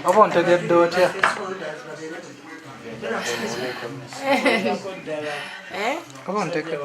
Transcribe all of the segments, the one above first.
Oba ontegedde otya? Oba ontegedde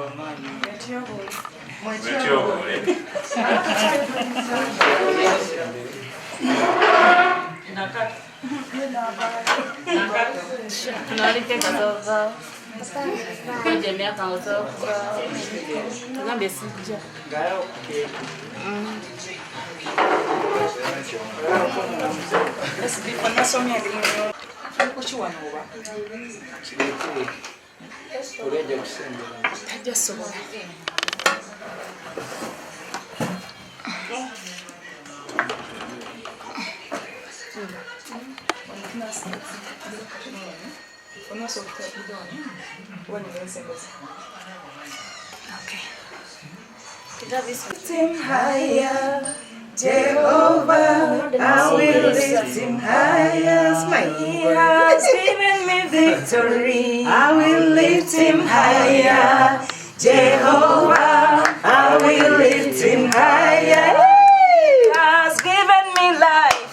Lift him higher, Jehovah, I will lift him higher. He has given me victory. I will lift him higher, Jehovah, I will lift him higher. He has given me life.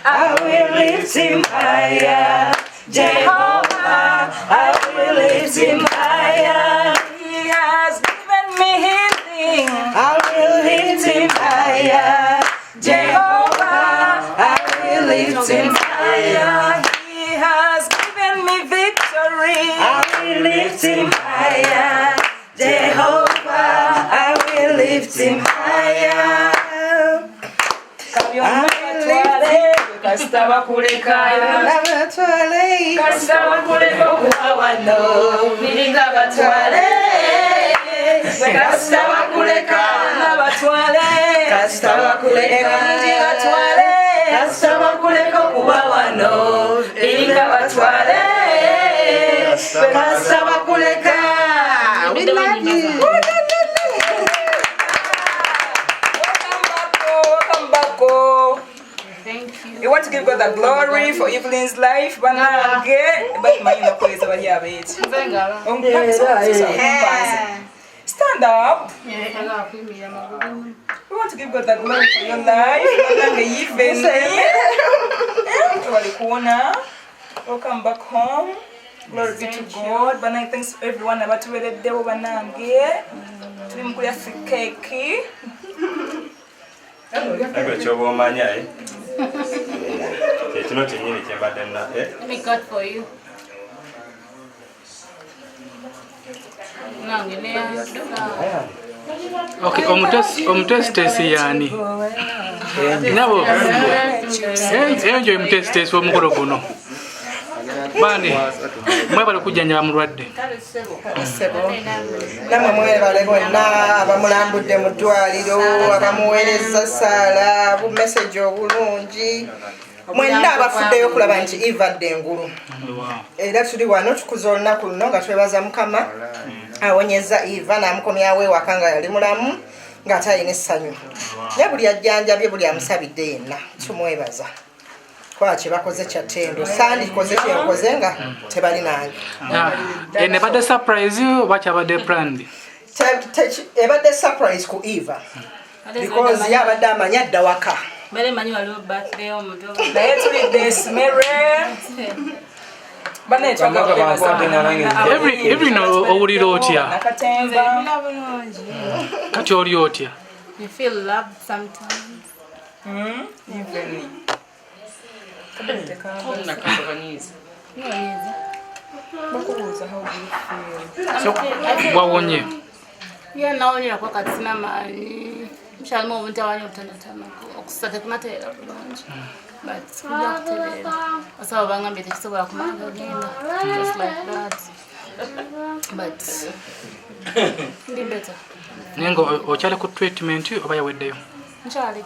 I will lift him higher, Jehovah, I will lift him higher. He has given me healing. I will lift him higher, Jehovah, I will lift him higher. He has given me victory. I will lift him higher, Jehovah, I will lift him higher. Kastaba kuleka kastaba kuleka kuwano miringa batwale kastaba kuleka nabatwale kastaba kuleka batwale kastaba kuleka kuwano miringa batwale kastaba kuleka. We love you. Welcome back. We want to give God the glory for Evelyn's life. Stand up. We want to give God the glory for your life. Welcome back home. Glory be to God. Thanks to everyone about to the devil banange. Tulimkulia keki. Let me cut for you. Okay, omutesitesi yani nabo enjoy omutesitesi w'omukolo guno bani mwebale kujjanjaba mulwadde namwe mwebale bonna abamulambudde mu ddwaliro abamuweereza saala bumeseji obulungi mwenna abafuddeyo okulaba nti ivadde engulu era tuli wano tukuza olunaku luno nga twebaza mukama awonyeza Eva n'amukomyawo ewaka nga yali mulamu ng'ate alina essanyu ne buli ajjanjabye buli amusabidde yenna tumwebaza kwa kye bakoze kya ttendo sandikoze kyenkoze nga tebali nange nebadde surprise oba kyabadde planned ebadde surprise ku Eva because yabadde amanye adda waka naye tulidde esimere every no owulira otya kati oli otya You feel loved sometimes. wawonye Yeah, now you're a cinema. Shall move into our new tenant. Oxford, not a lunch. But I saw Bangam with his work again, just like that. But be better. Nengo ochale ku treatment oba yaweddeyo. Charlie,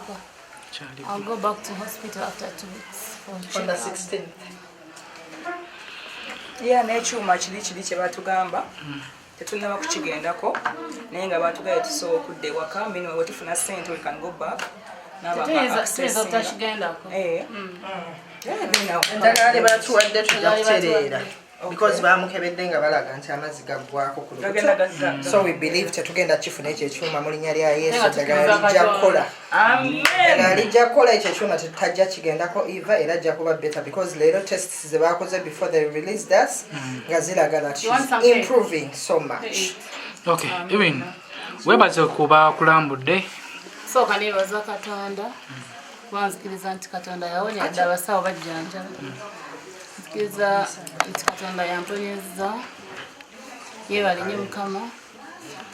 I'll go back to hospital after 2 weeks. On the 16th. Yeah, n'ekyuma kiri kye batugamba tetunaba kukigendako naye nga batugaya tusobola okudda ewaka meanwhile we tufuna ssente we can go back n'abaakigenda endagala batuwadde tujja kutereera because bamukebedde nga balaga nti amazzi gaggwako ku lubuto. So we believe tetugenda kifuna ekyo ekyuma mu linnya lya Yesu eddagala lijja kukola. Eddagala lijja kukola ekyo ekyuma tetajja kigendako Eva era ajja kuba better because leero tests ze baakoze before they released us nga ziraga that she's improving so much. Okay, even webaze kuba kulambudde. So kanibaza Katonda. Wanzikiriza nti Katonda yawonya dda abasawo bajjanjaba. Nzikiriza nti Katonda yamponyezza. Yeebale nnyo Mukama.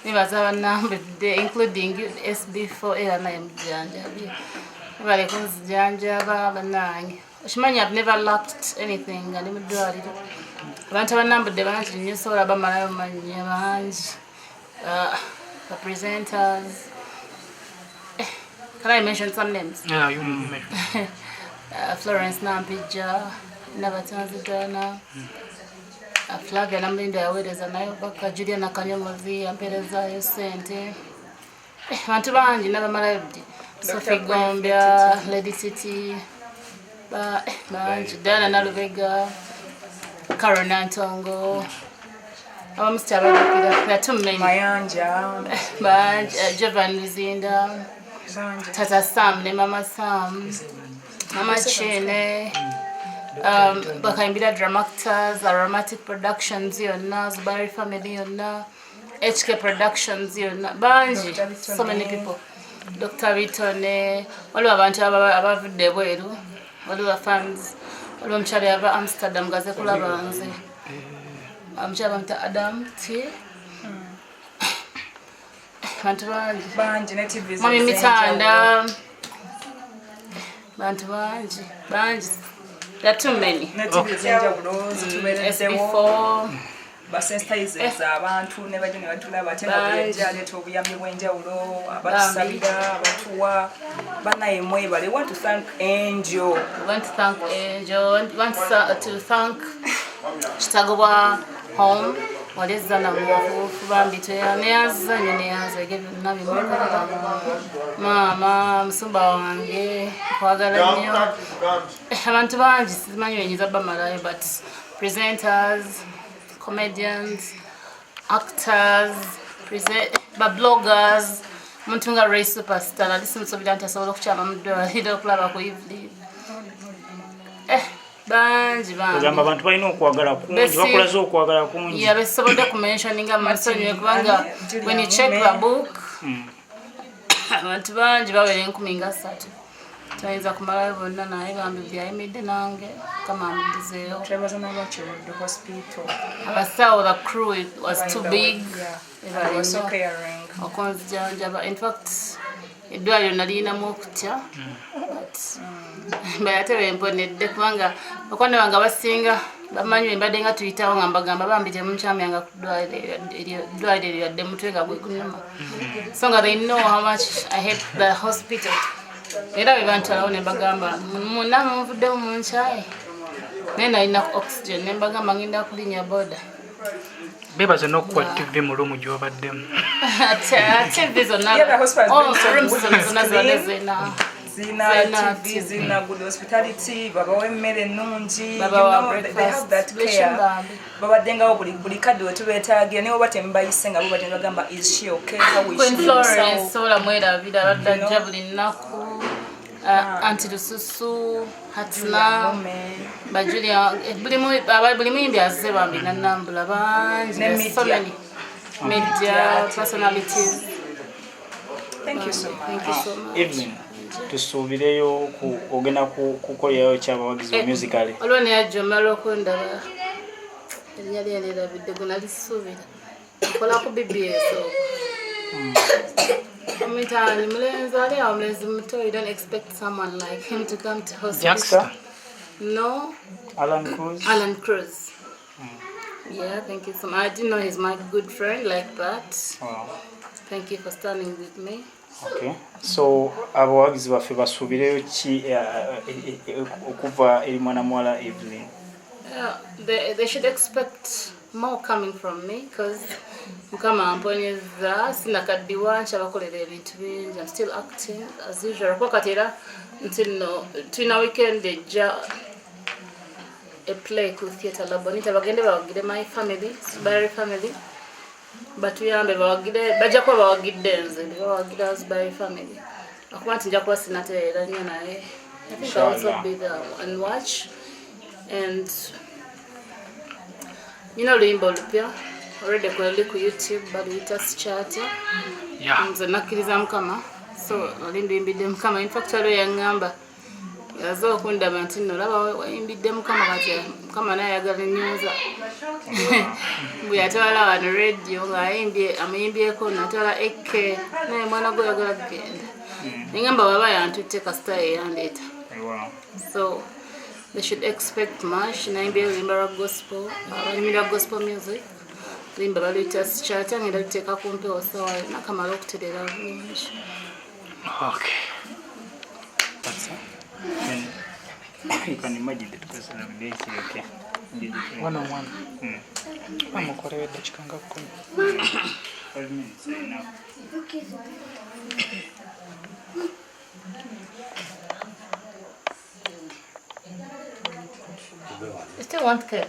Nebaza bannambudde including SB4 era naye mujjanjabi. Yeebale kunzijanjaba bannange. Okimanyi I've never lacked anything nga ndi mu ddwaliro. Abantu abannambudde bangi nnyo sobola bamalayo mannya bangi. The presenters. Can I mention some names? Yeah, you mention. Florence Nampija, Nabatanzigana, Flavia Namlindo yaweereza nayo baka Juliana Kanyomozi amperezayo sente. Bantu bangi n'abamalayo ddi. Sophie Gombya, Lady City, bangi Diana Nalubega, Carol Nantongo, abamusi abadukira. There are too many. Mayanja. Bangi Jovan Luzinda. Tata Sam ne Mama Sam, Mama Chene, bakaimbira drama actors, Aromatic Productions yonna, Zubari Family yonna, HK Productions yonna, banji, so many people. Dr. Vitone, waliwo abantu abavudde bweru, waliwo fans, waliwo omukyala yava Amsterdam gaze kulaba nze. Omukyala bamuta Adam T. Bantu bangi ne TV Mami Mitanda bantu bangi there are too many ne TV zenjawulo zitubeereddewo basensitizers abantu ne bajja ne batulaba ate nga aleeta obuyambi bw'enjawulo abatusabira abatuwa bannaye mwebale. Want to thank Angel. Want to thank Kitagobwa Home. Waleza na mwafu bambi neyaza byonna bimukolera maama musumba wange kwagala nnyo abantu bangi simanyi benyiza bamalayo but presenters, comedians, actors, bloggers, omuntu nga Ray Superstar ali simusobira nti asobola okukyama mu ddwaliro okulaba ku Evelyn. Banji kugamba abantu balina okwagala kungi bakulaze okwagala kungi. Yeah, besobodde kumentioninga amasonyiwe kubanga when you check the book abantu bangi bawera 13 tayinza kumalayo bonna naye bambi byayimidde nange kama amudizeewo. Abasawo the crew was too big. Okunzijanjaba in fact eddwaliro nalinamu okutya mbe ate bemponedde kubanga bakwano bange abasinga bamanyi mbadde nga tuyitawo nga mbagamba bambi temukyamyanga ku ddwaliro lyadde mutwe nga gwegunuma so nga they know how much I hate the hospital era bwe bantwalawo ne mbagamba munama muvuddemu munkyaye naye nalina oxygen ne mbagamba ngenda kulinnya boda. Bebaze n'okuwa TV mu lumu gy'obaddemu. TV zonna zina TV, zina good hospitality, babawa emmere ennungi, they have that care. Babaddengawo buli kadde we tubeetaagira naye oba temubayise nga bo badde bagamba is she okay, how is she? Florence sobola mwerabira badajja buli nnaku. Anti Lususu, Hatina, Bajulia, buli muyimbi azze bambi nannambula bangi. So many media personalities. Thank you so much. Evelyn, tusuubireyo ogenda kukolerayo kyabawagizi wa musicale. Olwo ne yajja omala okundaba erinnya lye nalirabidde gwe nalisuubira nkola ku BBS Omitani mulenzi ali awo mulenzi muto, you don't expect someone like him to come to hospital. Jackster? No. Alan Cruz? Alan Cruz. Yeah, thank you so much. I didn't know he's my good friend like that. Wow. Thank you for standing with me. Okay. So abawagizi baffe basuubireyo ki okuva eri mwana muwala Evelyn? They should expect more coming from me because Mukama amponyeza sinakaddiwa nkyabakolera ebintu bingi. I'm still acting as usual. Kwa katera until no tulina weekend ejja a play ku theatre labonita bagende bawagire my family Zubari family batuyambe bawagire bajja kuba bawagidde nze bawagira Zubari family akuba nti nja kuba sinatereera nnyo naye I think I'll also be there and watch and luyimba olupya already kweli ku YouTube baluyita Sichata nze nakkiriza Mukama so olimbimbidde Mukama in fact waliwo yaŋŋamba yaza okundaba nti nno olaba wayimbidde Mukama kati Mukama naye ayagala ennyuza bwe yatwala wano radio ng'ayimbye amuyimbyeko natwala ek naye mwana gwe oyagala kugenda neŋŋamba baba yantutte kasita yeyandeeta so they should expect much nayimbye oluyimba lwa gospel abalimira gospel music oluyimba baluyita Sichata ngenda luteeka kumpewo sawa nakamala okutereera bulungi. Okay. That's it. You can imagine that because of the okay. One-on-one. Amukorewe dakika nga 10. 5 minutes enough. You still want cake?